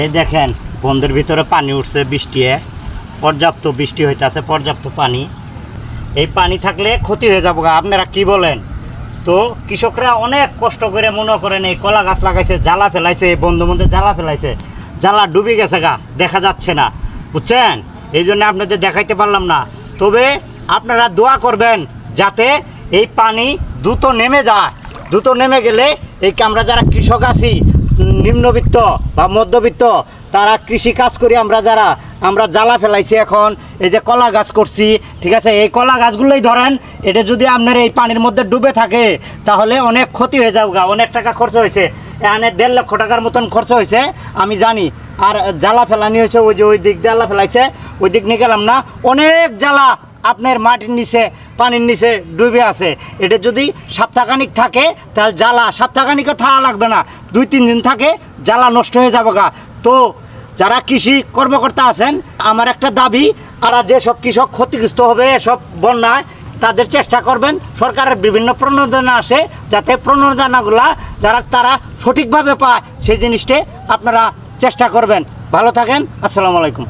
এই দেখেন বন্ধের ভিতরে পানি উঠছে, বৃষ্টি পর্যাপ্ত বৃষ্টি হইতেছে, পর্যাপ্ত পানি। এই পানি থাকলে ক্ষতি হয়ে যাবো গা, আপনারা কি বলেন? তো কৃষকরা অনেক কষ্ট করে মনে করেন এই কলা গাছ লাগাইছে, জ্বালা ফেলাইছে, এই বন্ধু মধ্যে জ্বালা ফেলাইছে, জ্বালা ডুবে গেছে গা, দেখা যাচ্ছে না, বুঝছেন? এই জন্য আপনাদের দেখাইতে পারলাম না। তবে আপনারা দোয়া করবেন যাতে এই পানি দ্রুত নেমে যায়। দ্রুত নেমে গেলে এই আমরা যারা কৃষক আছি, নিম্নবিত্ত বা মধ্যবিত্ত, তারা কৃষি কাজ করি আমরা জ্বালা ফেলাইছি, এখন এই যে কলা গাছ করছি, ঠিক আছে? এই কলা গাছগুলোই ধরেন, এটা যদি আপনার এই পানির মধ্যে ডুবে থাকে তাহলে অনেক ক্ষতি হয়ে যাবে, অনেক টাকা খরচ হয়েছে, এখানে 1.5 লক্ষ টাকার মতন খরচ হয়েছে আমি জানি। আর জ্বালা ফেলানি হয়েছে, ওই যে ওই দিক জ্বালা ফেলাইছে, ওই দিক নিয়ে গেলাম না, অনেক জ্বালা আপনার মাটির নিচে, পানির নিচে ডুবে আছে। এটা যদি সপ্তাহখানিক থাকে তাহলে জ্বালা সপ্তাহখানিকও থাকা লাগবে না, 2-3 দিন থাকে, জ্বালা নষ্ট হয়ে যাবে গা। তো যারা কৃষি কর্মকর্তা আছেন, আমার একটা দাবি, আর যেসব কৃষক ক্ষতিগ্রস্ত হবে এসব বন্যায়, তাদের চেষ্টা করবেন, সরকারের বিভিন্ন প্রণোদনা আসে, যাতে প্রণোদনাগুলা তারা সঠিকভাবে পায়, সেই জিনিসটা আপনারা চেষ্টা করবেন। ভালো থাকেন, আসসালামু আলাইকুম।